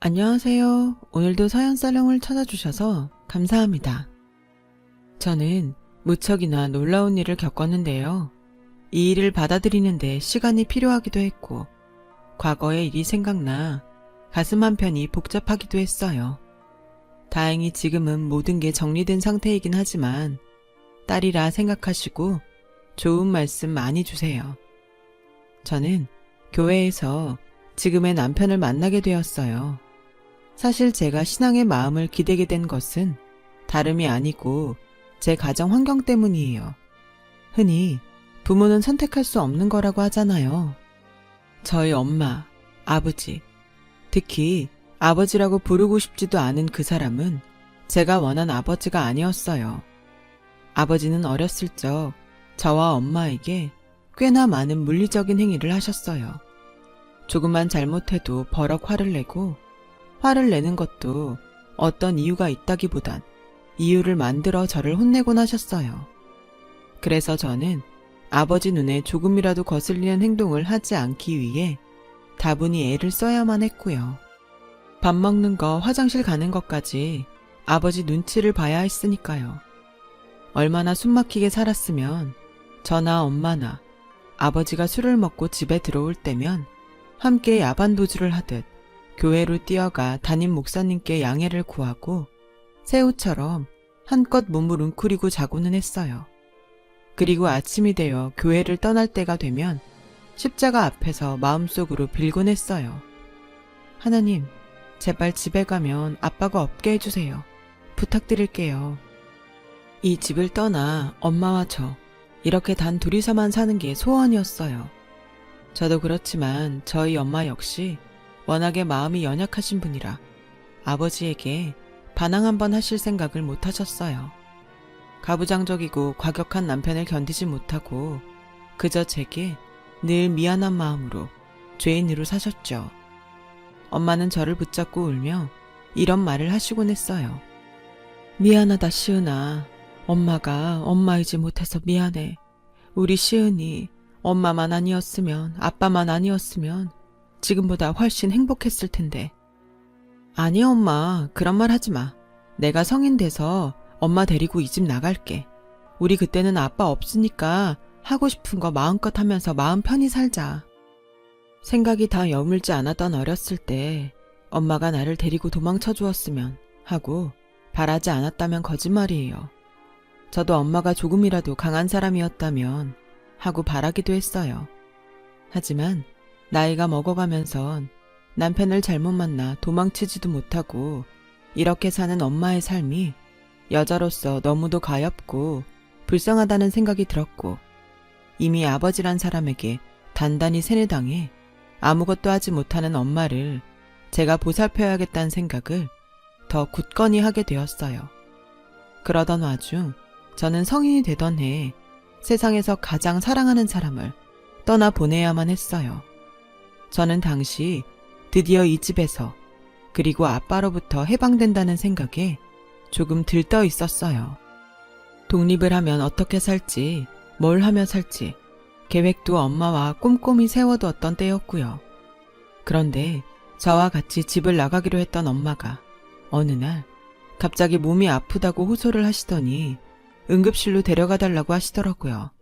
안녕하세요. 오늘도 서연살롱을 찾아주셔서 감사합니다. 저는 무척이나 놀라운 일을 겪었는데요. 이 일을 받아들이는데 시간이 필요하기도 했고, 과거의 일이 생각나 가슴 한편이 복잡하기도 했어요. 다행히 지금은 모든 게 정리된 상태이긴 하지만 딸이라 생각하시고 좋은 말씀 많이 주세요. 저는 교회에서 지금의 남편을 만나게 되었어요. 사실 제가 신앙의 마음을 기대게 된 것은 다름이 아니고 제 가정 환경 때문이에요. 흔히 부모는 선택할 수 없는 거라고 하잖아요. 저희 엄마, 아버지, 특히 아버지라고 부르고 싶지도 않은 그 사람은 제가 원한 아버지가 아니었어요. 아버지는 어렸을 적 저와 엄마에게 꽤나 많은 물리적인 행위를 하셨어요. 조금만 잘못해도 버럭 화를 내고, 화를 내는 것도 어떤 이유가 있다기보단 이유를 만들어 저를 혼내곤 하셨어요. 그래서 저는 아버지 눈에 조금이라도 거슬리는 행동을 하지 않기 위해 다분히 애를 써야만 했고요. 밥 먹는 거, 화장실 가는 것까지 아버지 눈치를 봐야 했으니까요. 얼마나 숨막히게 살았으면 저나 엄마나 아버지가 술을 먹고 집에 들어올 때면 함께 야반도주를 하듯 교회로 뛰어가 담임 목사님께 양해를 구하고 새우처럼 한껏 몸을 웅크리고 자고는 했어요. 그리고 아침이 되어 교회를 떠날 때가 되면 십자가 앞에서 마음속으로 빌곤 했어요. 하나님, 제발 집에 가면 아빠가 없게 해주세요. 부탁드릴게요. 이 집을 떠나 엄마와 저 이렇게 단 둘이서만 사는 게 소원이었어요. 저도 그렇지만 저희 엄마 역시 워낙에 마음이 연약하신 분이라 아버지에게 반항 한번 하실 생각을 못 하셨어요. 가부장적이고 과격한 남편을 견디지 못하고 그저 제게 늘 미안한 마음으로 죄인으로 사셨죠. 엄마는 저를 붙잡고 울며 이런 말을 하시곤 했어요. 미안하다 시은아. 엄마가 엄마이지 못해서 미안해. 우리 시은이 엄마만 아니었으면, 아빠만 아니었으면 지금보다 훨씬 행복했을 텐데. 아니 엄마, 그런 말 하지 마. 내가 성인 돼서 엄마 데리고 이 집 나갈게. 우리 그때는 아빠 없으니까 하고 싶은 거 마음껏 하면서 마음 편히 살자. 생각이 다 여물지 않았던 어렸을 때 엄마가 나를 데리고 도망쳐 주었으면 하고 바라지 않았다면 거짓말이에요. 저도 엄마가 조금이라도 강한 사람이었다면 하고 바라기도 했어요. 하지만 나이가 먹어가면선 남편을 잘못 만나 도망치지도 못하고 이렇게 사는 엄마의 삶이 여자로서 너무도 가엾고 불쌍하다는 생각이 들었고, 이미 아버지란 사람에게 단단히 세뇌당해 아무것도 하지 못하는 엄마를 제가 보살펴야겠다는 생각을 더 굳건히 하게 되었어요. 그러던 와중 저는 성인이 되던 해 세상에서 가장 사랑하는 사람을 떠나보내야만 했어요. 저는 당시 드디어 이 집에서 그리고 아빠로부터 해방된다는 생각에 조금 들떠 있었어요. 독립을 하면 어떻게 살지, 뭘 하며 살지 계획도 엄마와 꼼꼼히 세워두었던 때였고요. 그런데 저와 같이 집을 나가기로 했던 엄마가 어느 날 갑자기 몸이 아프다고 호소를 하시더니 응급실로 데려가 달라고 하시더라고요.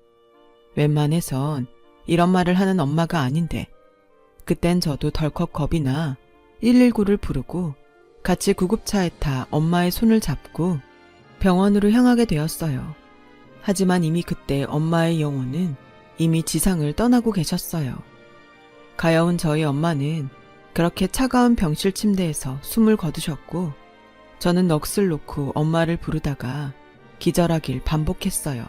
웬만해선 이런 말을 하는 엄마가 아닌데 그땐 저도 덜컥 겁이 나 119를 부르고 같이 구급차에 타 엄마의 손을 잡고 병원으로 향하게 되었어요. 하지만 이미 그때 엄마의 영혼은 이미 지상을 떠나고 계셨어요. 가여운 저희 엄마는 그렇게 차가운 병실 침대에서 숨을 거두셨고 저는 넋을 놓고 엄마를 부르다가 기절하길 반복했어요.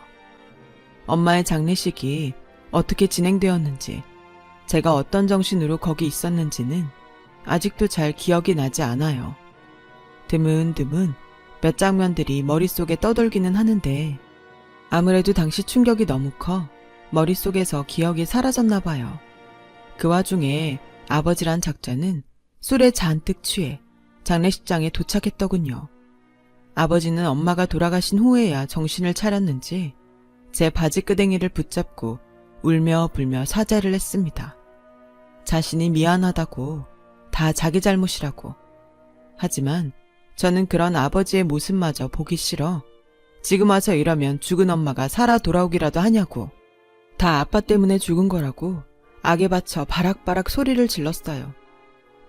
엄마의 장례식이 어떻게 진행되었는지, 제가 어떤 정신으로 거기 있었는지는 아직도 잘 기억이 나지 않아요. 드문드문 몇 장면들이 머릿속에 떠돌기는 하는데 아무래도 당시 충격이 너무 커 머릿속에서 기억이 사라졌나 봐요. 그 와중에 아버지란 작자는 술에 잔뜩 취해 장례식장에 도착했더군요. 아버지는 엄마가 돌아가신 후에야 정신을 차렸는지 제 바지끄댕이를 붙잡고 울며 불며 사죄를 했습니다. 자신이 미안하다고, 다 자기 잘못이라고, 하지만 저는 그런 아버지의 모습마저 보기 싫어. 지금 와서 이러면 죽은 엄마가 살아 돌아오기라도 하냐고. 다 아빠 때문에 죽은 거라고 악에 받쳐 바락바락 소리를 질렀어요.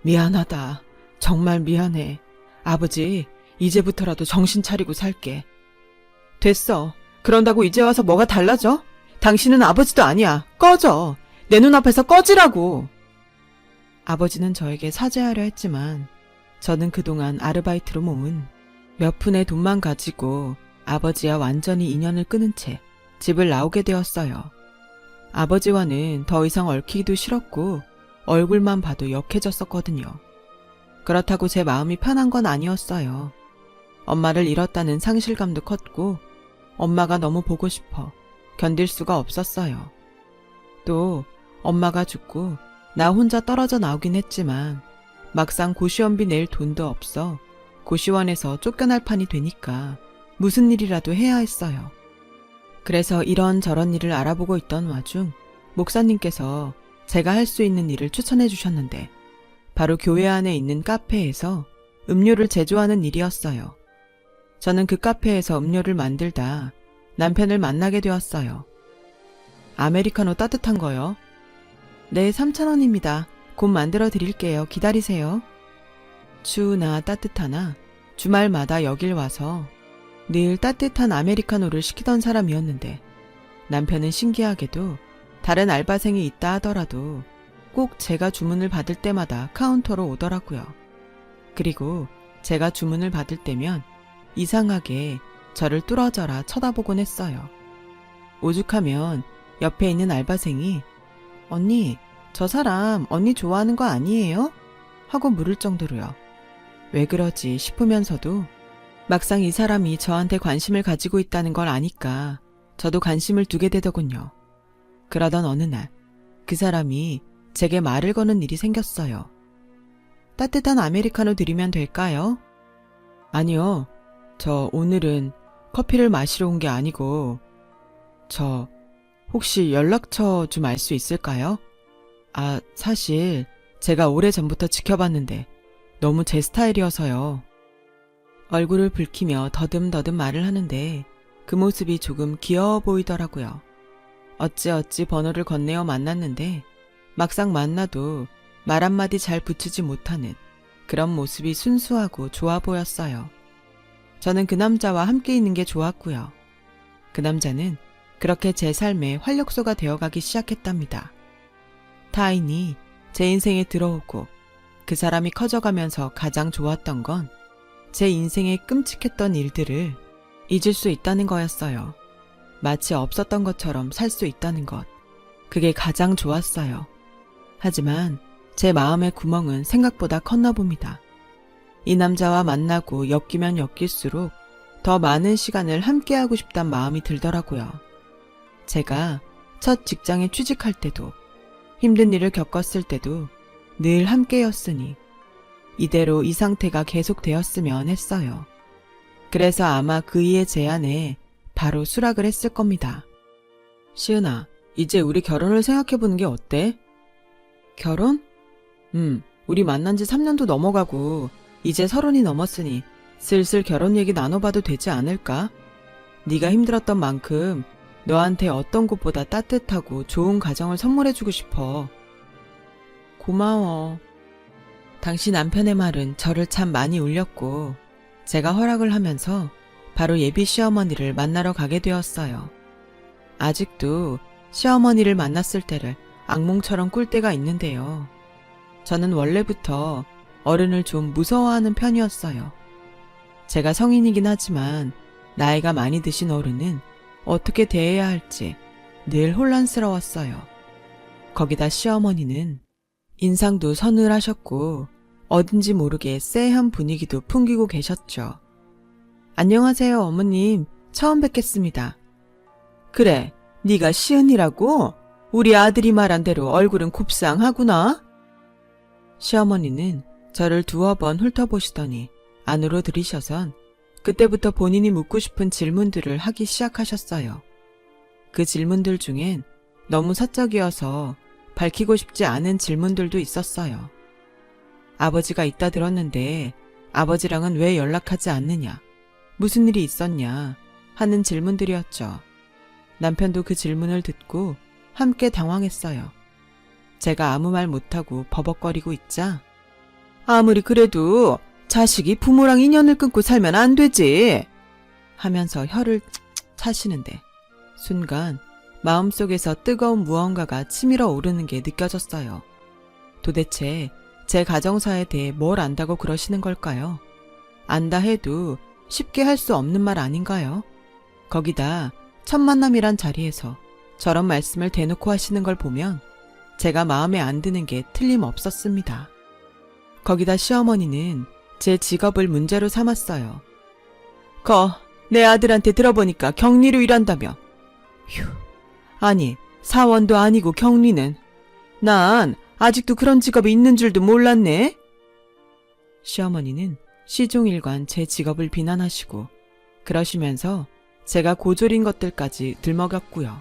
미안하다. 정말 미안해. 아버지, 이제부터라도 정신 차리고 살게. 됐어. 그런다고 이제 와서 뭐가 달라져? 당신은 아버지도 아니야. 꺼져. 내 눈앞에서 꺼지라고. 아버지는 저에게 사죄하려 했지만 저는 그동안 아르바이트로 모은 몇 푼의 돈만 가지고 아버지와 완전히 인연을 끊은 채 집을 나오게 되었어요. 아버지와는 더 이상 얽히기도 싫었고 얼굴만 봐도 역해졌었거든요. 그렇다고 제 마음이 편한 건 아니었어요. 엄마를 잃었다는 상실감도 컸고 엄마가 너무 보고 싶어 견딜 수가 없었어요. 또 엄마가 죽고 나 혼자 떨어져 나오긴 했지만 막상 고시원비 낼 돈도 없어 고시원에서 쫓겨날 판이 되니까 무슨 일이라도 해야 했어요. 그래서 이런저런 일을 알아보고 있던 와중 목사님께서 제가 할 수 있는 일을 추천해 주셨는데 바로 교회 안에 있는 카페에서 음료를 제조하는 일이었어요. 저는 그 카페에서 음료를 만들다 남편을 만나게 되었어요. 아메리카노 따뜻한 거요? 네, 3,000원입니다. 곧 만들어 드릴게요. 기다리세요. 추우나 따뜻하나 주말마다 여길 와서 늘 따뜻한 아메리카노를 시키던 사람이었는데 남편은 신기하게도 다른 알바생이 있다 하더라도 꼭 제가 주문을 받을 때마다 카운터로 오더라고요. 그리고 제가 주문을 받을 때면 이상하게 저를 뚫어져라 쳐다보곤 했어요. 오죽하면 옆에 있는 알바생이 언니, 저 사람 언니 좋아하는 거 아니에요? 하고 물을 정도로요. 왜 그러지 싶으면서도 막상 이 사람이 저한테 관심을 가지고 있다는 걸 아니까 저도 관심을 두게 되더군요. 그러던 어느 날 그 사람이 제게 말을 거는 일이 생겼어요. 따뜻한 아메리카노 드리면 될까요? 아니요. 저 오늘은 커피를 마시러 온 게 아니고 저 혹시 연락처 좀 알 수 있을까요? 아, 사실 제가 오래전부터 지켜봤는데 너무 제 스타일이어서요. 얼굴을 붉히며 더듬더듬 말을 하는데 그 모습이 조금 귀여워 보이더라고요. 어찌어찌 번호를 건네어 만났는데 막상 만나도 말 한마디 잘 붙이지 못하는 그런 모습이 순수하고 좋아 보였어요. 저는 그 남자와 함께 있는 게 좋았고요. 그 남자는 그렇게 제 삶의 활력소가 되어가기 시작했답니다. 타인이 제 인생에 들어오고 그 사람이 커져가면서 가장 좋았던 건 제 인생에 끔찍했던 일들을 잊을 수 있다는 거였어요. 마치 없었던 것처럼 살 수 있다는 것. 그게 가장 좋았어요. 하지만 제 마음의 구멍은 생각보다 컸나 봅니다. 이 남자와 만나고 엮이면 엮일수록 더 많은 시간을 함께하고 싶단 마음이 들더라고요. 제가 첫 직장에 취직할 때도 힘든 일을 겪었을 때도 늘 함께였으니 이대로 이 상태가 계속되었으면 했어요. 그래서 아마 그이의 제안에 바로 수락을 했을 겁니다. 시은아, 이제 우리 결혼을 생각해보는 게 어때? 결혼? 우리 만난 지 3년도 넘어가고 이제 30이 넘었으니 슬슬 결혼 얘기 나눠봐도 되지 않을까? 네가 힘들었던 만큼 너한테 어떤 곳보다 따뜻하고 좋은 가정을 선물해주고 싶어. 고마워. 당시 남편의 말은 저를 참 많이 울렸고 제가 허락을 하면서 바로 예비 시어머니를 만나러 가게 되었어요. 아직도 시어머니를 만났을 때를 악몽처럼 꿀 때가 있는데요. 저는 원래부터 어른을 좀 무서워하는 편이었어요. 제가 성인이긴 하지만 나이가 많이 드신 어른은 어떻게 대해야 할지 늘 혼란스러웠어요. 거기다 시어머니는 인상도 서늘하셨고 어딘지 모르게 쎄한 분위기도 풍기고 계셨죠. 안녕하세요, 어머님. 처음 뵙겠습니다. 그래, 네가 시은이라고? 우리 아들이 말한 대로 얼굴은 곱상하구나. 시어머니는 저를 두어 번 훑어보시더니 안으로 들이셔선 그때부터 본인이 묻고 싶은 질문들을 하기 시작하셨어요. 그 질문들 중엔 너무 사적이어서 밝히고 싶지 않은 질문들도 있었어요. 아버지가 있다 들었는데 아버지랑은 왜 연락하지 않느냐, 무슨 일이 있었냐 하는 질문들이었죠. 남편도 그 질문을 듣고 함께 당황했어요. 제가 아무 말 못하고 버벅거리고 있자 아무리 그래도 자식이 부모랑 인연을 끊고 살면 안 되지 하면서 혀를 차시는데 순간 마음속에서 뜨거운 무언가가 치밀어 오르는 게 느껴졌어요. 도대체 제 가정사에 대해 뭘 안다고 그러시는 걸까요? 안다 해도 쉽게 할 수 없는 말 아닌가요? 거기다 첫 만남이란 자리에서 저런 말씀을 대놓고 하시는 걸 보면 제가 마음에 안 드는 게 틀림없었습니다. 거기다 시어머니는 제 직업을 문제로 삼았어요. 내 아들한테 들어보니까 격리로 일한다며. 휴, 아니 사원도 아니고 격리는. 난 아직도 그런 직업이 있는 줄도 몰랐네. 시어머니는 시종일관 제 직업을 비난하시고 그러시면서 제가 고졸인 것들까지 들먹였고요.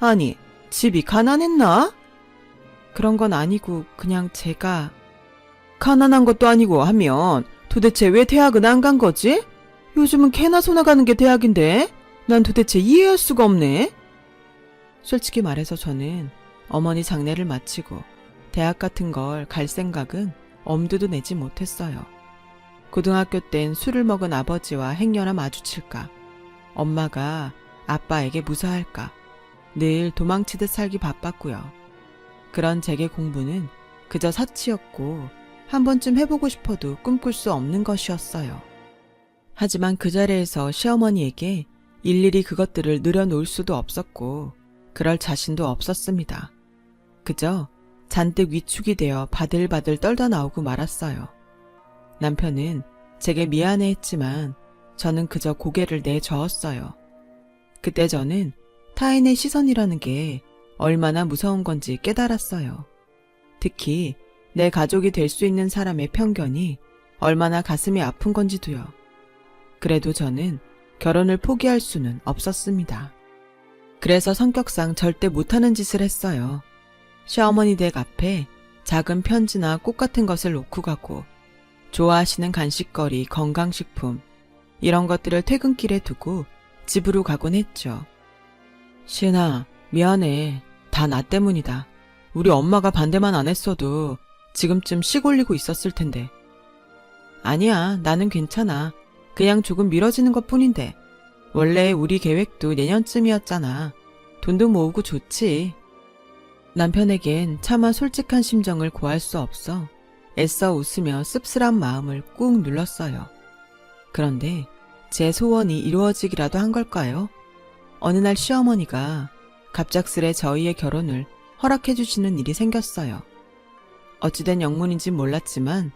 아니, 집이 가난했나? 그런 건 아니고 그냥 제가 가난한 것도 아니고 하면 도대체 왜 대학은 안 간 거지? 요즘은 개나 소나 가는 게 대학인데 난 도대체 이해할 수가 없네. 솔직히 말해서 저는 어머니 장례를 마치고 대학 같은 걸 갈 생각은 엄두도 내지 못했어요. 고등학교 땐 술을 먹은 아버지와 행여나 마주칠까, 엄마가 아빠에게 무사할까 늘 도망치듯 살기 바빴고요. 그런 제게 공부는 그저 사치였고 한 번쯤 해보고 싶어도 꿈꿀 수 없는 것이었어요. 하지만 그 자리에서 시어머니에게 일일이 그것들을 늘어놓을 수도 없었고 그럴 자신도 없었습니다. 그저 잔뜩 위축이 되어 바들바들 떨다 나오고 말았어요. 남편은 제게 미안해했지만 저는 그저 고개를 내저었어요. 그때 저는 타인의 시선이라는 게 얼마나 무서운 건지 깨달았어요. 특히 내 가족이 될 수 있는 사람의 편견이 얼마나 가슴이 아픈 건지도요. 그래도 저는 결혼을 포기할 수는 없었습니다. 그래서 성격상 절대 못하는 짓을 했어요. 시어머니 댁 앞에 작은 편지나 꽃 같은 것을 놓고 가고 좋아하시는 간식거리, 건강식품 이런 것들을 퇴근길에 두고 집으로 가곤 했죠. 시은아, 미안해. 다 나 때문이다. 우리 엄마가 반대만 안 했어도 지금쯤 씩 올리고 있었을 텐데. 아니야, 나는 괜찮아. 그냥 조금 미뤄지는 것뿐인데. 원래 우리 계획도 내년쯤이었잖아. 돈도 모으고 좋지. 남편에겐 차마 솔직한 심정을 고할 수 없어 애써 웃으며 씁쓸한 마음을 꾹 눌렀어요. 그런데 제 소원이 이루어지기라도 한 걸까요? 어느 날 시어머니가 갑작스레 저희의 결혼을 허락해 주시는 일이 생겼어요. 어찌된 영문인진 몰랐지만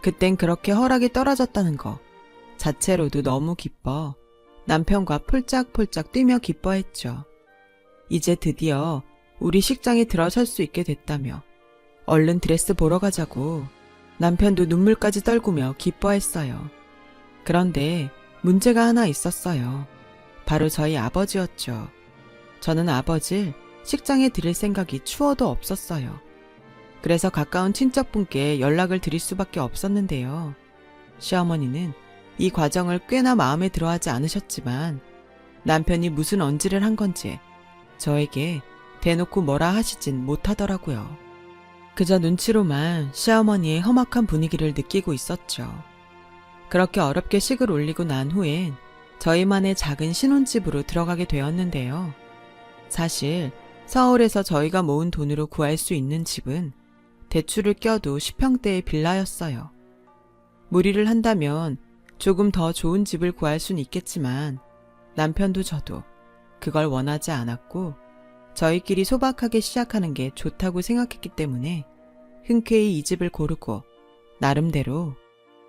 그땐 그렇게 허락이 떨어졌다는 거 자체로도 너무 기뻐 남편과 폴짝폴짝 뛰며 기뻐했죠. 이제 드디어 우리 식장에 들어설 수 있게 됐다며 얼른 드레스 보러 가자고 남편도 눈물까지 떨구며 기뻐했어요. 그런데 문제가 하나 있었어요. 바로 저희 아버지였죠. 저는 아버지를 식장에 드릴 생각이 추워도 없었어요. 그래서 가까운 친척분께 연락을 드릴 수밖에 없었는데요. 시어머니는 이 과정을 꽤나 마음에 들어하지 않으셨지만 남편이 무슨 언질을 한 건지 저에게 대놓고 뭐라 하시진 못하더라고요. 그저 눈치로만 시어머니의 험악한 분위기를 느끼고 있었죠. 그렇게 어렵게 식을 올리고 난 후엔 저희만의 작은 신혼집으로 들어가게 되었는데요. 사실 서울에서 저희가 모은 돈으로 구할 수 있는 집은 대출을 껴도 10평대의 빌라였어요. 무리를 한다면 조금 더 좋은 집을 구할 수는 있겠지만 남편도 저도 그걸 원하지 않았고 저희끼리 소박하게 시작하는 게 좋다고 생각했기 때문에 흔쾌히 이 집을 고르고 나름대로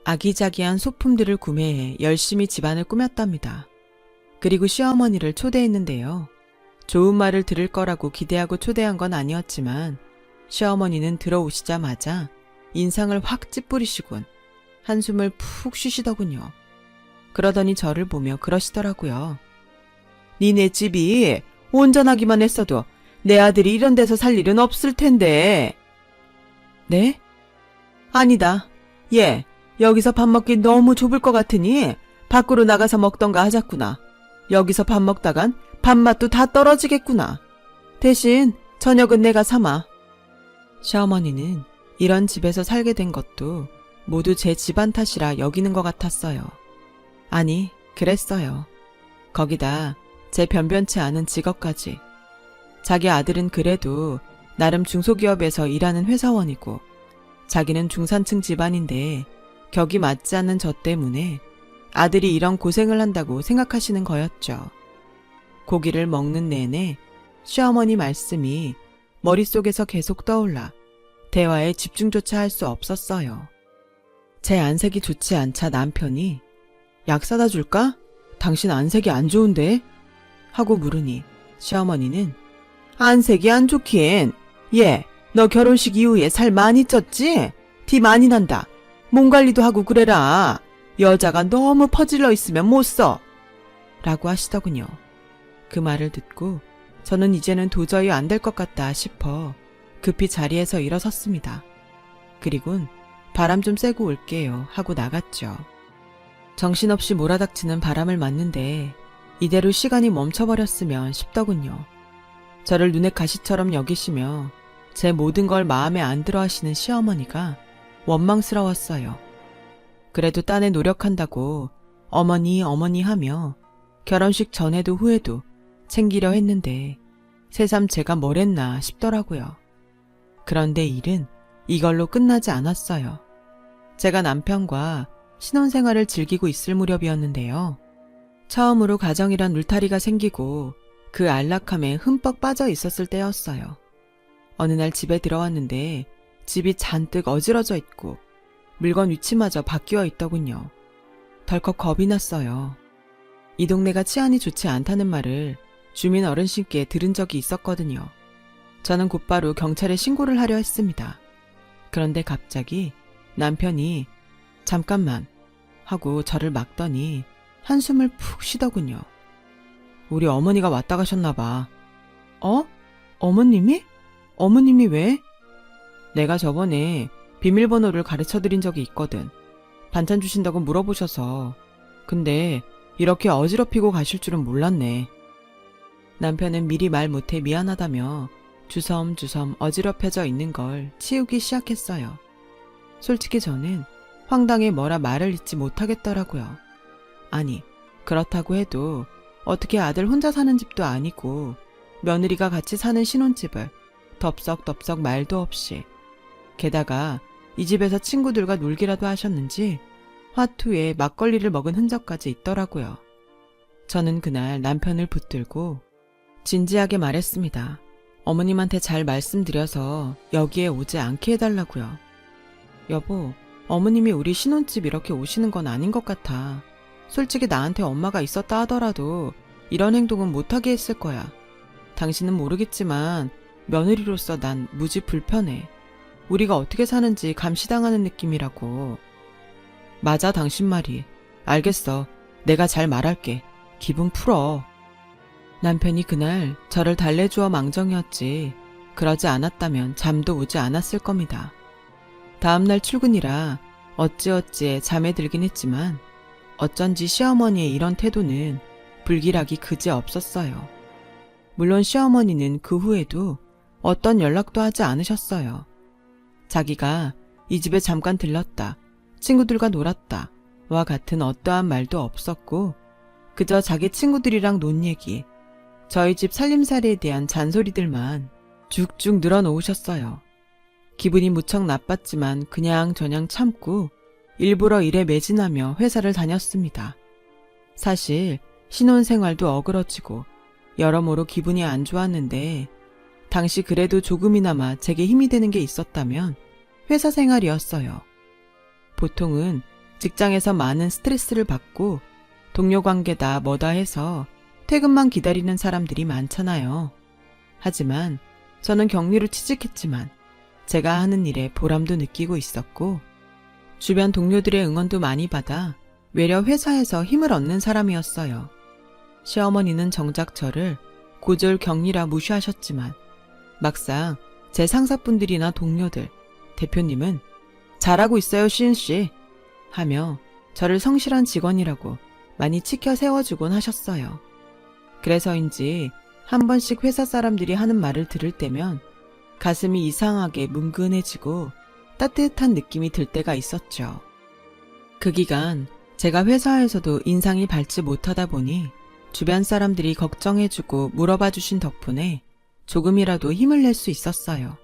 아기자기한 소품들을 구매해 열심히 집안을 꾸몄답니다. 그리고 시어머니를 초대했는데요. 좋은 말을 들을 거라고 기대하고 초대한 건 아니었지만 시어머니는 들어오시자마자 인상을 확 찌푸리시곤 한숨을 푹 쉬시더군요. 그러더니 저를 보며 그러시더라고요. 니네 집이 온전하기만 했어도 내 아들이 이런 데서 살 일은 없을 텐데. 네? 아니다. 얘 여기서 밥 먹기 너무 좁을 것 같으니 밖으로 나가서 먹던가 하자꾸나. 여기서 밥 먹다간 밥맛도 다 떨어지겠구나. 대신 저녁은 내가 사마. 시어머니는 이런 집에서 살게 된 것도 모두 제 집안 탓이라 여기는 것 같았어요. 아니, 그랬어요. 거기다 제 변변치 않은 직업까지. 자기 아들은 그래도 나름 중소기업에서 일하는 회사원이고 자기는 중산층 집안인데 격이 맞지 않는 저 때문에 아들이 이런 고생을 한다고 생각하시는 거였죠. 고기를 먹는 내내 시어머니 말씀이 머릿속에서 계속 떠올라 대화에 집중조차 할 수 없었어요. 제 안색이 좋지 않자 남편이 약 사다 줄까? 당신 안색이 안 좋은데? 하고 물으니 시어머니는 안색이 안 좋긴. 얘, 너 결혼식 이후에 살 많이 쪘지? 티 많이 난다. 몸 관리도 하고 그래라. 여자가 너무 퍼질러 있으면 못 써. 라고 하시더군요. 그 말을 듣고 저는 이제는 도저히 안 될 것 같다 싶어 급히 자리에서 일어섰습니다. 그리곤 바람 좀 쐬고 올게요 하고 나갔죠. 정신없이 몰아닥치는 바람을 맞는데 이대로 시간이 멈춰버렸으면 싶더군요. 저를 눈의 가시처럼 여기시며 제 모든 걸 마음에 안 들어 하시는 시어머니가 원망스러웠어요. 그래도 딴에 노력한다고 어머니 어머니 하며 결혼식 전에도 후에도 챙기려 했는데 새삼 제가 뭘 했나 싶더라고요. 그런데 일은 이걸로 끝나지 않았어요. 제가 남편과 신혼생활을 즐기고 있을 무렵이었는데요. 처음으로 가정이란 울타리가 생기고 그 안락함에 흠뻑 빠져 있었을 때였어요. 어느 날 집에 들어왔는데 집이 잔뜩 어지러져 있고 물건 위치마저 바뀌어 있더군요. 덜컥 겁이 났어요. 이 동네가 치안이 좋지 않다는 말을 주민 어르신께 들은 적이 있었거든요. 저는 곧바로 경찰에 신고를 하려 했습니다. 그런데 갑자기 남편이 잠깐만 하고 저를 막더니 한숨을 푹 쉬더군요. 우리 어머니가 왔다 가셨나 봐. 어? 어머님이? 어머님이 왜? 내가 저번에 비밀번호를 가르쳐드린 적이 있거든. 반찬 주신다고 물어보셔서. 근데 이렇게 어지럽히고 가실 줄은 몰랐네. 남편은 미리 말 못해 미안하다며 주섬주섬 어지럽혀져 있는 걸 치우기 시작했어요. 솔직히 저는 황당해 뭐라 말을 잇지 못하겠더라고요. 아니, 그렇다고 해도 어떻게 아들 혼자 사는 집도 아니고 며느리가 같이 사는 신혼집을 덥석덥석 말도 없이, 게다가 이 집에서 친구들과 놀기라도 하셨는지 화투에 막걸리를 먹은 흔적까지 있더라고요. 저는 그날 남편을 붙들고 진지하게 말했습니다. 어머님한테 잘 말씀드려서 여기에 오지 않게 해달라고요. 여보, 어머님이 우리 신혼집 이렇게 오시는 건 아닌 것 같아. 솔직히 나한테 엄마가 있었다 하더라도 이런 행동은 못하게 했을 거야. 당신은 모르겠지만 며느리로서 난 무지 불편해. 우리가 어떻게 사는지 감시당하는 느낌이라고. 맞아, 당신 말이. 알겠어. 내가 잘 말할게. 기분 풀어. 남편이 그날 저를 달래주어 망정이었지 그러지 않았다면 잠도 오지 않았을 겁니다. 다음날 출근이라 어찌어찌에 잠에 들긴 했지만 어쩐지 시어머니의 이런 태도는 불길하기 그지 없었어요. 물론 시어머니는 그 후에도 어떤 연락도 하지 않으셨어요. 자기가 이 집에 잠깐 들렀다, 친구들과 놀았다 와 같은 어떠한 말도 없었고 그저 자기 친구들이랑 논 얘기, 저희 집 살림살이에 대한 잔소리들만 쭉쭉 늘어놓으셨어요. 기분이 무척 나빴지만 그냥저냥 참고 일부러 일에 매진하며 회사를 다녔습니다. 사실 신혼생활도 어그러지고 여러모로 기분이 안 좋았는데 당시 그래도 조금이나마 제게 힘이 되는 게 있었다면 회사 생활이었어요. 보통은 직장에서 많은 스트레스를 받고 동료 관계다 뭐다 해서 퇴근만 기다리는 사람들이 많잖아요. 하지만 저는 격리로 취직했지만 제가 하는 일에 보람도 느끼고 있었고 주변 동료들의 응원도 많이 받아 외려 회사에서 힘을 얻는 사람이었어요. 시어머니는 정작 저를 고졸 격리라 무시하셨지만 막상 제 상사분들이나 동료들, 대표님은 잘하고 있어요, 시은씨 하며 저를 성실한 직원이라고 많이 치켜 세워주곤 하셨어요. 그래서인지 한 번씩 회사 사람들이 하는 말을 들을 때면 가슴이 이상하게 뭉근해지고 따뜻한 느낌이 들 때가 있었죠. 그 기간 제가 회사에서도 인상이 밝지 못하다 보니 주변 사람들이 걱정해주고 물어봐 주신 덕분에 조금이라도 힘을 낼 수 있었어요.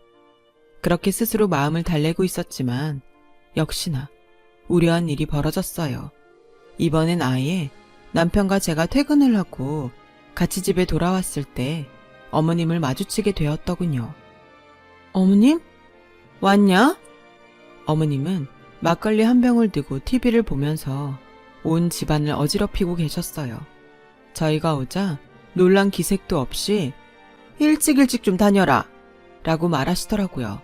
그렇게 스스로 마음을 달래고 있었지만 역시나 우려한 일이 벌어졌어요. 이번엔 아예 남편과 제가 퇴근을 하고 같이 집에 돌아왔을 때 어머님을 마주치게 되었더군요. 어머님? 왔냐? 어머님은 막걸리 한 병을 들고 TV를 보면서 온 집안을 어지럽히고 계셨어요. 저희가 오자 놀란 기색도 없이 일찍 좀 다녀라 라고 말하시더라고요.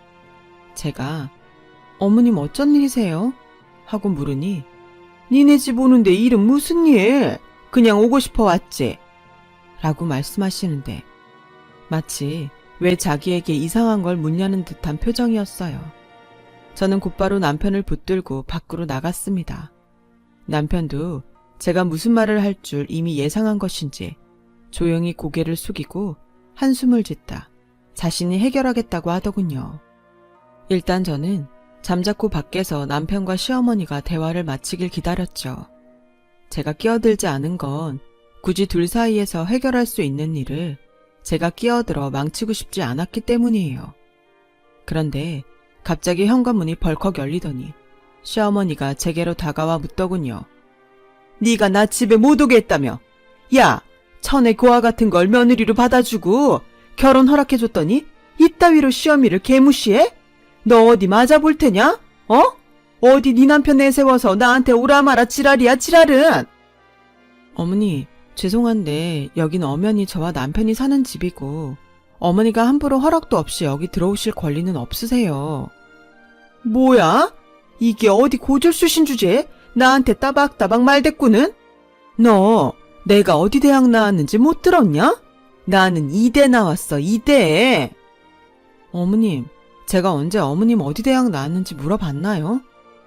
제가 어머님 어쩐 일이세요? 하고 물으니 니네 집 오는데 일은 무슨 일? 그냥 오고 싶어 왔지? 라고 말씀하시는데 마치 왜 자기에게 이상한 걸 묻냐는 듯한 표정이었어요. 저는 곧바로 남편을 붙들고 밖으로 나갔습니다. 남편도 제가 무슨 말을 할 줄 이미 예상한 것인지 조용히 고개를 숙이고 한숨을 짓다 자신이 해결하겠다고 하더군요. 일단 저는 잠자코 밖에서 남편과 시어머니가 대화를 마치길 기다렸죠. 제가 끼어들지 않은 건 굳이 둘 사이에서 해결할 수 있는 일을 제가 끼어들어 망치고 싶지 않았기 때문이에요. 그런데 갑자기 현관문이 벌컥 열리더니 시어머니가 제게로 다가와 묻더군요. 네가 나 집에 못 오게 했다며? 야, 천에 고아 같은 걸 며느리로 받아주고 결혼 허락해줬더니 이따위로 시어미를 개무시해? 너 어디 맞아볼 테냐? 어디 네 남편 내세워서 나한테 오라 마라 지랄이야 지랄은. 어머니, 죄송한데 여긴 엄연히 저와 남편이 사는 집이고 어머니가 함부로 허락도 없이 여기 들어오실 권리는 없으세요. 뭐야? 이게 어디 고졸수신 주제에 나한테 따박따박 말대꾸는? 너 내가 어디 대학 나왔는지 못 들었냐? 나는 이대 나왔어, 이대. 어머님, 제가 언제 어머님 어디 대학 나왔는지 물어봤나요?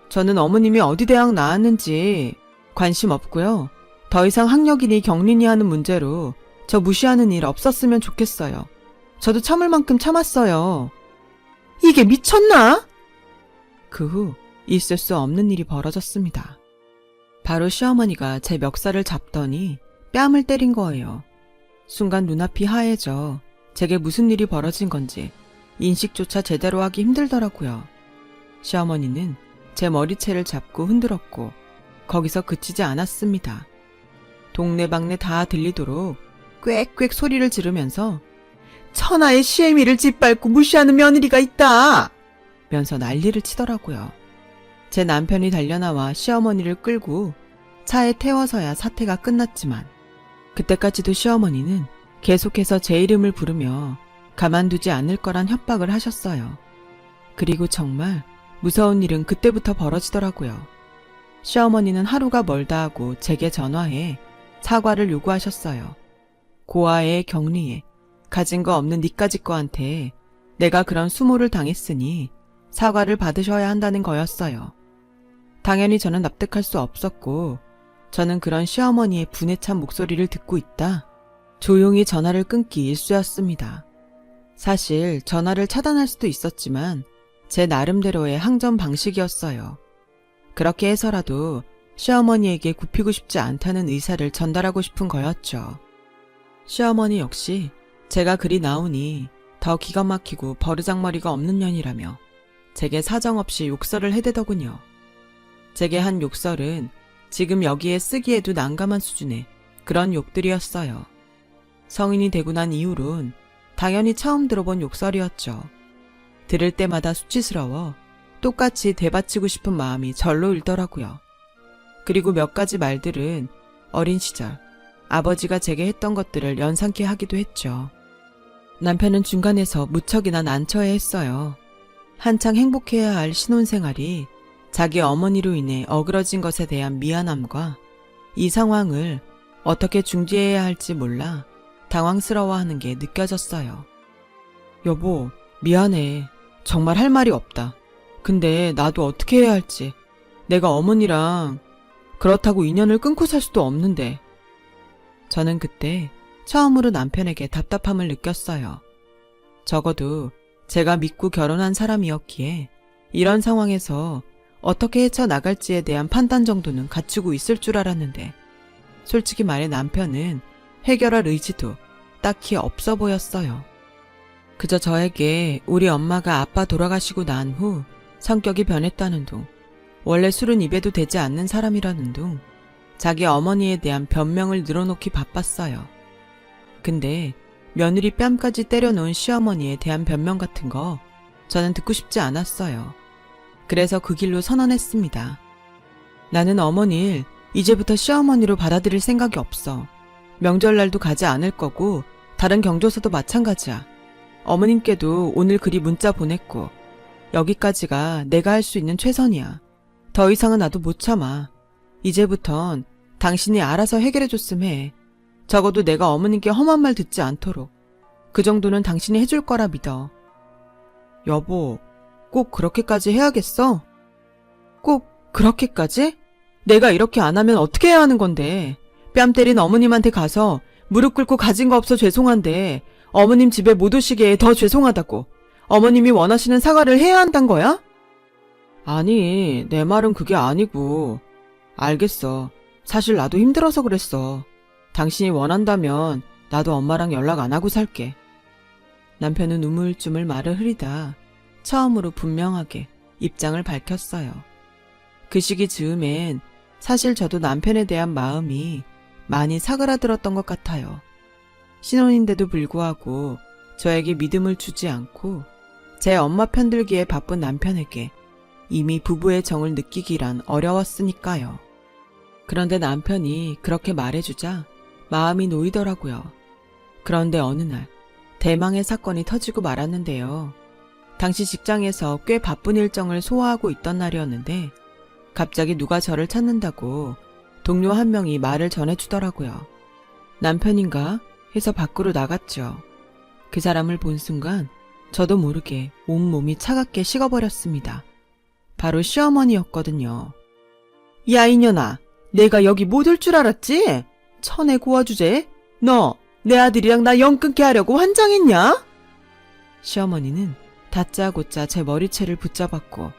저는 어머님이 어디 대학 나왔는지 관심 없고요. 더 이상 학력이니 경리니 하는 문제로 저 무시하는 일 없었으면 좋겠어요. 저도 참을 만큼 참았어요. 이게 미쳤나? 그 후 있을 수 없는 일이 벌어졌습니다. 바로 시어머니가 제 멱살을 잡더니 뺨을 때린 거예요. 순간 눈앞이 하얘져 제게 무슨 일이 벌어진 건지 인식조차 제대로 하기 힘들더라고요. 시어머니는 제 머리채를 잡고 흔들었고 거기서 그치지 않았습니다. 동네방네 다 들리도록 꽥꽥 소리를 지르면서 천하의 시애미를 짓밟고 무시하는 며느리가 있다! 면서 난리를 치더라고요. 제 남편이 달려나와 시어머니를 끌고 차에 태워서야 사태가 끝났지만 그때까지도 시어머니는 계속해서 제 이름을 부르며 가만두지 않을 거란 협박을 하셨어요. 그리고 정말 무서운 일은 그때부터 벌어지더라고요. 시어머니는 하루가 멀다 하고 제게 전화해 사과를 요구하셨어요. 고아에 격리에 가진 거 없는 니까지 거한테 내가 그런 수모를 당했으니 사과를 받으셔야 한다는 거였어요. 당연히 저는 납득할 수 없었고 저는 그런 시어머니의 분에 찬 목소리를 듣고 있다 조용히 전화를 끊기 일쑤였습니다. 사실 전화를 차단할 수도 있었지만 제 나름대로의 항전 방식이었어요. 그렇게 해서라도 시어머니에게 굽히고 싶지 않다는 의사를 전달하고 싶은 거였죠. 시어머니 역시 제가 그리 나오니 더 기가 막히고 버르장머리가 없는 년이라며 제게 사정없이 욕설을 해대더군요. 제게 한 욕설은 지금 여기에 쓰기에도 난감한 수준의 그런 욕들이었어요. 성인이 되고 난 이후론 당연히 처음 들어본 욕설이었죠. 들을 때마다 수치스러워 똑같이 되받치고 싶은 마음이 절로 일더라고요. 그리고 몇 가지 말들은 어린 시절 아버지가 제게 했던 것들을 연상케 하기도 했죠. 남편은 중간에서 무척이나 난처해했어요. 한창 행복해야 할 신혼생활이 자기 어머니로 인해 어그러진 것에 대한 미안함과 이 상황을 어떻게 중지해야 할지 몰라 당황스러워하는 게 느껴졌어요. 여보, 미안해. 정말 할 말이 없다. 근데 나도 어떻게 해야 할지 내가 어머니랑 그렇다고 인연을 끊고 살 수도 없는데. 저는 그때 처음으로 남편에게 답답함을 느꼈어요. 적어도 제가 믿고 결혼한 사람이었기에 이런 상황에서 어떻게 헤쳐나갈지에 대한 판단 정도는 갖추고 있을 줄 알았는데, 솔직히 말해 남편은 해결할 의지도 딱히 없어 보였어요. 그저 저에게 우리 엄마가 아빠 돌아가시고 난 후 성격이 변했다는 둥, 원래 술은 입에도 대지 않는 사람이라는 둥, 자기 어머니에 대한 변명을 늘어놓기 바빴어요. 근데 며느리 뺨까지 때려놓은 시어머니에 대한 변명 같은 거 저는 듣고 싶지 않았어요. 그래서 그 길로 선언했습니다. 나는 어머니를 이제부터 시어머니로 받아들일 생각이 없어. 명절날도 가지 않을 거고 다른 경조사도 마찬가지야. 어머님께도 오늘 그리 문자 보냈고 여기까지가 내가 할 수 있는 최선이야. 더 이상은 나도 못 참아. 이제부턴 당신이 알아서 해결해줬음 해. 적어도 내가 어머님께 험한 말 듣지 않도록. 그 정도는 당신이 해줄 거라 믿어. 여보, 꼭 그렇게까지 해야겠어? 꼭 그렇게까지? 내가 이렇게 안 하면 어떻게 해야 하는 건데. 뺨 때린 어머님한테 가서 무릎 꿇고 가진 거 없어 죄송한데 어머님 집에 못 오시게 더 죄송하다고. 어머님이 원하시는 사과를 해야 한단 거야? 아니, 내 말은 그게 아니고. 알겠어. 사실 나도 힘들어서 그랬어. 당신이 원한다면 나도 엄마랑 연락 안 하고 살게. 남편은 우물쭈물 말을 흐리다 처음으로 분명하게 입장을 밝혔어요. 그 시기 즈음엔 사실 저도 남편에 대한 마음이 많이 사그라들었던 것 같아요. 신혼인데도 불구하고 저에게 믿음을 주지 않고 제 엄마 편들기에 바쁜 남편에게 이미 부부의 정을 느끼기란 어려웠으니까요. 그런데 남편이 그렇게 말해주자 마음이 놓이더라고요. 그런데 어느 날 대망의 사건이 터지고 말았는데요. 당시 직장에서 꽤 바쁜 일정을 소화하고 있던 날이었는데 갑자기 누가 저를 찾는다고 동료 한 명이 말을 전해주더라고요. 남편인가 해서 밖으로 나갔죠. 그 사람을 본 순간 저도 모르게 온몸이 차갑게 식어버렸습니다. 바로 시어머니였거든요. 야 이년아, 내가 여기 못 올 줄 알았지? 천에 고아 주제? 너 내 아들이랑 나 영 끊게 하려고 환장했냐? 시어머니는 다짜고짜 제 머리채를 붙잡았고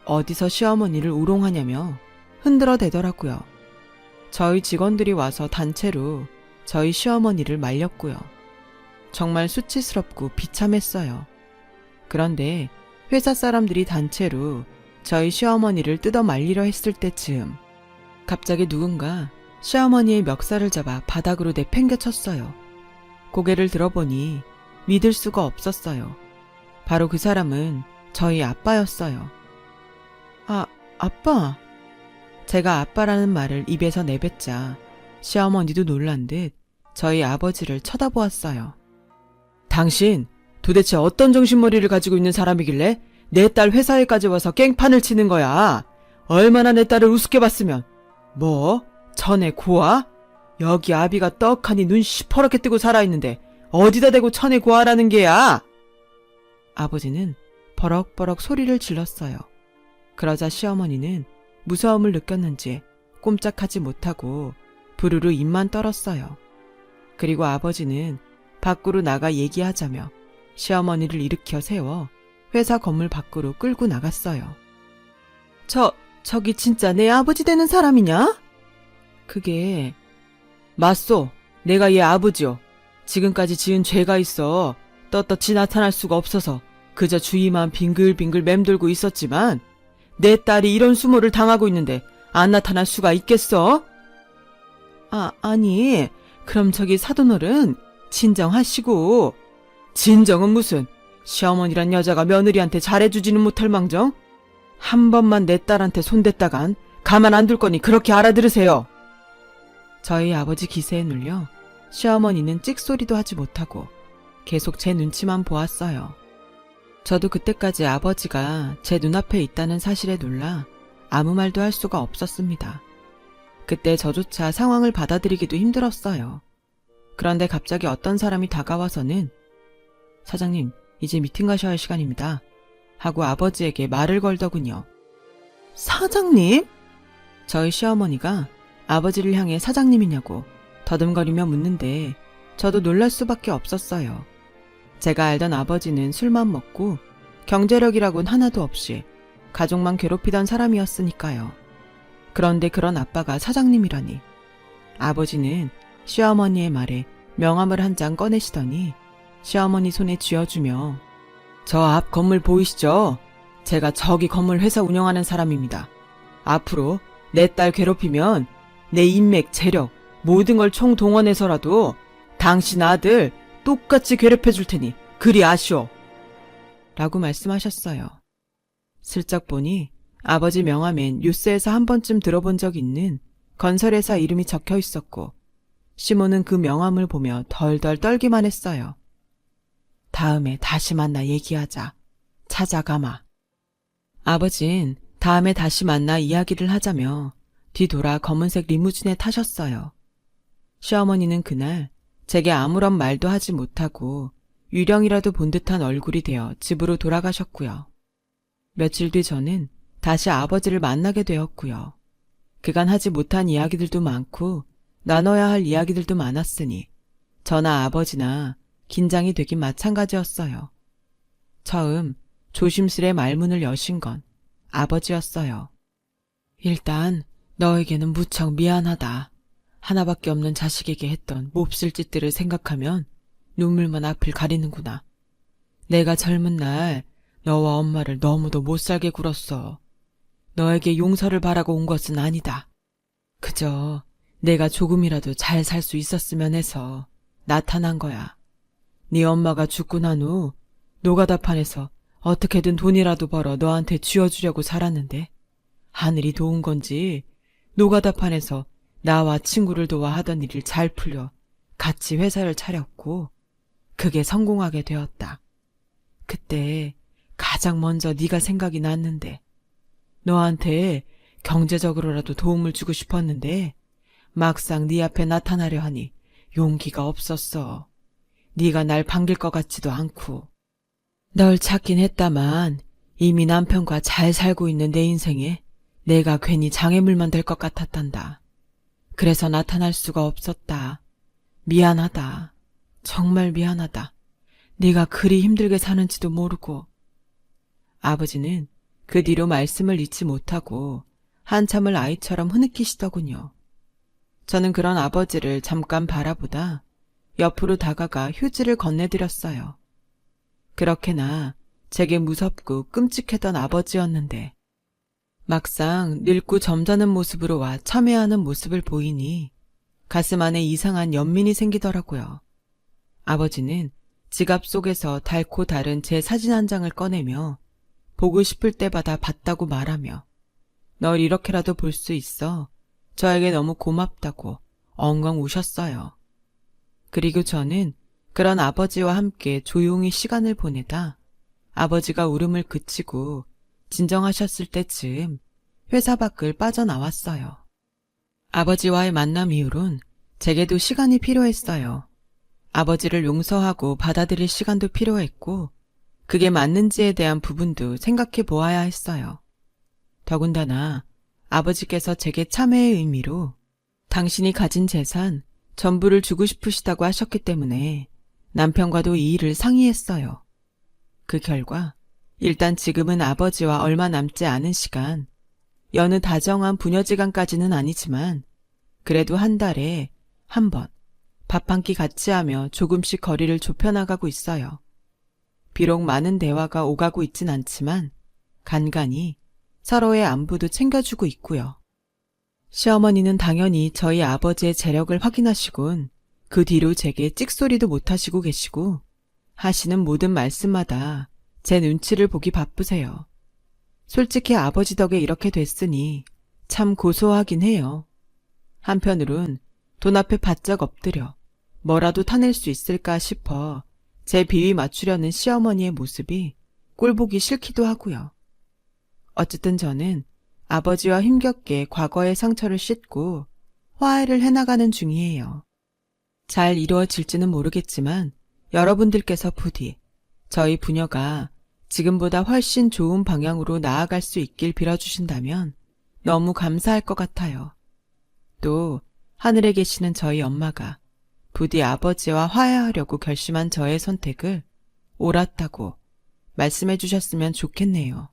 어디서 시어머니를 우롱하냐며 흔들어 대더라고요. 저희 직원들이 와서 단체로 저희 시어머니를 말렸고요. 정말 수치스럽고 비참했어요. 그런데 회사 사람들이 단체로 저희 시어머니를 뜯어 말리려 했을 때쯤 갑자기 누군가 시어머니의 멱살을 잡아 바닥으로 내팽개쳤어요. 고개를 들어보니 믿을 수가 없었어요. 바로 그 사람은 저희 아빠였어요. 아빠? 제가 아빠라는 말을 입에서 내뱉자 시어머니도 놀란 듯 저희 아버지를 쳐다보았어요. 당신 도대체 어떤 정신머리를 가지고 있는 사람이길래 내 딸 회사에까지 와서 깽판을 치는 거야? 얼마나 내 딸을 우습게 봤으면. 뭐? 천에 고아? 여기 아비가 떡하니 눈 시퍼렇게 뜨고 살아있는데 어디다 대고 천에 고아라는 게야? 아버지는 버럭버럭 소리를 질렀어요. 그러자 시어머니는 무서움을 느꼈는지 꼼짝하지 못하고 부르르 입만 떨었어요. 그리고 아버지는 밖으로 나가 얘기하자며 시어머니를 일으켜 세워 회사 건물 밖으로 끌고 나갔어요. 저기 진짜 내 아버지 되는 사람이냐? 그게 맞소. 내가 얘 아버지요. 지금까지 지은 죄가 있어 떳떳이 나타날 수가 없어서 그저 주위만 빙글빙글 맴돌고 있었지만 내 딸이 이런 수모를 당하고 있는데 안 나타날 수가 있겠어? 아니 그럼 저기 사돈어른 진정하시고. 진정은 무슨, 시어머니란 여자가 며느리한테 잘해주지는 못할 망정 한 번만 내 딸한테 손댔다간 가만 안 둘 거니 그렇게 알아들으세요. 저희 아버지 기세에 눌려 시어머니는 찍소리도 하지 못하고 계속 제 눈치만 보았어요. 저도 그때까지 아버지가 제 눈앞에 있다는 사실에 놀라 아무 말도 할 수가 없었습니다. 그때 저조차 상황을 받아들이기도 힘들었어요. 그런데 갑자기 어떤 사람이 다가와서는 사장님, 이제 미팅 가셔야 할 시간입니다. 하고 아버지에게 말을 걸더군요. 사장님? 저희 시어머니가 아버지를 향해 사장님이냐고 더듬거리며 묻는데 저도 놀랄 수밖에 없었어요. 제가 알던 아버지는 술만 먹고 경제력이라곤 하나도 없이 가족만 괴롭히던 사람이었으니까요. 그런데 그런 아빠가 사장님이라니. 아버지는 시어머니의 말에 명함을 한 장 꺼내시더니 시어머니 손에 쥐어주며 저 앞 건물 보이시죠? 제가 저기 건물 회사 운영하는 사람입니다. 앞으로 내 딸 괴롭히면 내 인맥, 재력, 모든 걸 총동원해서라도 당신 아들 똑같이 괴롭혀 줄 테니 그리 아시오. 라고 말씀하셨어요. 슬쩍 보니 아버지 명함엔 뉴스에서 한 번쯤 들어본 적 있는 건설회사 이름이 적혀 있었고 시모는 그 명함을 보며 덜덜 떨기만 했어요. 다음에 다시 만나 얘기하자. 찾아가마. 아버진 다음에 다시 만나 이야기를 하자며 뒤돌아 검은색 리무진에 타셨어요. 시어머니는 그날 제게 아무런 말도 하지 못하고 유령이라도 본 듯한 얼굴이 되어 집으로 돌아가셨고요. 며칠 뒤 저는 다시 아버지를 만나게 되었고요. 그간 하지 못한 이야기들도 많고 나눠야 할 이야기들도 많았으니 저나 아버지나 긴장이 되긴 마찬가지였어요. 처음 조심스레 말문을 여신 건 아버지였어요. 일단 너에게는 무척 미안하다. 하나밖에 없는 자식에게 했던 몹쓸 짓들을 생각하면 눈물만 앞을 가리는구나. 내가 젊은 날 너와 엄마를 너무도 못살게 굴었어. 너에게 용서를 바라고 온 것은 아니다. 그저 내가 조금이라도 잘 살 수 있었으면 해서 나타난 거야. 네 엄마가 죽고 난 후 노가다판에서 어떻게든 돈이라도 벌어 너한테 쥐어주려고 살았는데 하늘이 도운 건지 노가다판에서 나와 친구를 도와 하던 일이 잘 풀려 같이 회사를 차렸고 그게 성공하게 되었다. 그때 가장 먼저 네가 생각이 났는데 너한테 경제적으로라도 도움을 주고 싶었는데 막상 네 앞에 나타나려 하니 용기가 없었어. 네가 날 반길 것 같지도 않고. 널 찾긴 했다만 이미 남편과 잘 살고 있는 내 인생에 내가 괜히 장애물만 될 것 같았단다. 그래서 나타날 수가 없었다. 미안하다. 정말 미안하다. 네가 그리 힘들게 사는지도 모르고. 아버지는 그 뒤로 말씀을 잊지 못하고 한참을 아이처럼 흐느끼시더군요. 저는 그런 아버지를 잠깐 바라보다 옆으로 다가가 휴지를 건네드렸어요. 그렇게나 제게 무섭고 끔찍했던 아버지였는데 막상 늙고 점잖은 모습으로 와 참회하는 모습을 보이니 가슴 안에 이상한 연민이 생기더라고요. 아버지는 지갑 속에서 닳고 다른 제 사진 한 장을 꺼내며 보고 싶을 때마다 봤다고 말하며 널 이렇게라도 볼 수 있어 저에게 너무 고맙다고 엉엉 우셨어요. 그리고 저는 그런 아버지와 함께 조용히 시간을 보내다 아버지가 울음을 그치고 진정하셨을 때쯤 회사 밖을 빠져나왔어요. 아버지와의 만남 이후론 제게도 시간이 필요했어요. 아버지를 용서하고 받아들일 시간도 필요했고 그게 맞는지에 대한 부분도 생각해 보아야 했어요. 더군다나 아버지께서 제게 참회의 의미로 당신이 가진 재산 전부를 주고 싶으시다고 하셨기 때문에 남편과도 이 일을 상의했어요. 그 결과 일단 지금은 아버지와 얼마 남지 않은 시간, 여느 다정한 부녀지간까지는 아니지만 그래도 한 달에 한 번 밥 한 끼 같이 하며 조금씩 거리를 좁혀나가고 있어요. 비록 많은 대화가 오가고 있진 않지만 간간히 서로의 안부도 챙겨주고 있고요. 시어머니는 당연히 저희 아버지의 재력을 확인하시곤 그 뒤로 제게 찍소리도 못하시고 계시고 하시는 모든 말씀마다 제 눈치를 보기 바쁘세요. 솔직히 아버지 덕에 이렇게 됐으니 참 고소하긴 해요. 한편으론 돈 앞에 바짝 엎드려 뭐라도 타낼 수 있을까 싶어 제 비위 맞추려는 시어머니의 모습이 꼴보기 싫기도 하고요. 어쨌든 저는 아버지와 힘겹게 과거의 상처를 씻고 화해를 해나가는 중이에요. 잘 이루어질지는 모르겠지만 여러분들께서 부디 저희 부녀가 지금보다 훨씬 좋은 방향으로 나아갈 수 있길 빌어주신다면 너무 감사할 것 같아요. 또 하늘에 계시는 저희 엄마가 부디 아버지와 화해하려고 결심한 저의 선택을 옳았다고 말씀해 주셨으면 좋겠네요.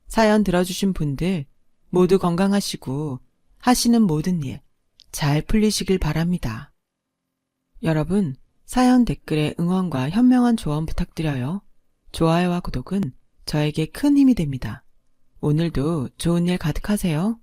사연 들어주신 분들 모두 건강하시고 하시는 모든 일 잘 풀리시길 바랍니다. 여러분, 사연 댓글에 응원과 현명한 조언 부탁드려요. 좋아요와 구독은 저에게 큰 힘이 됩니다. 오늘도 좋은 일 가득하세요.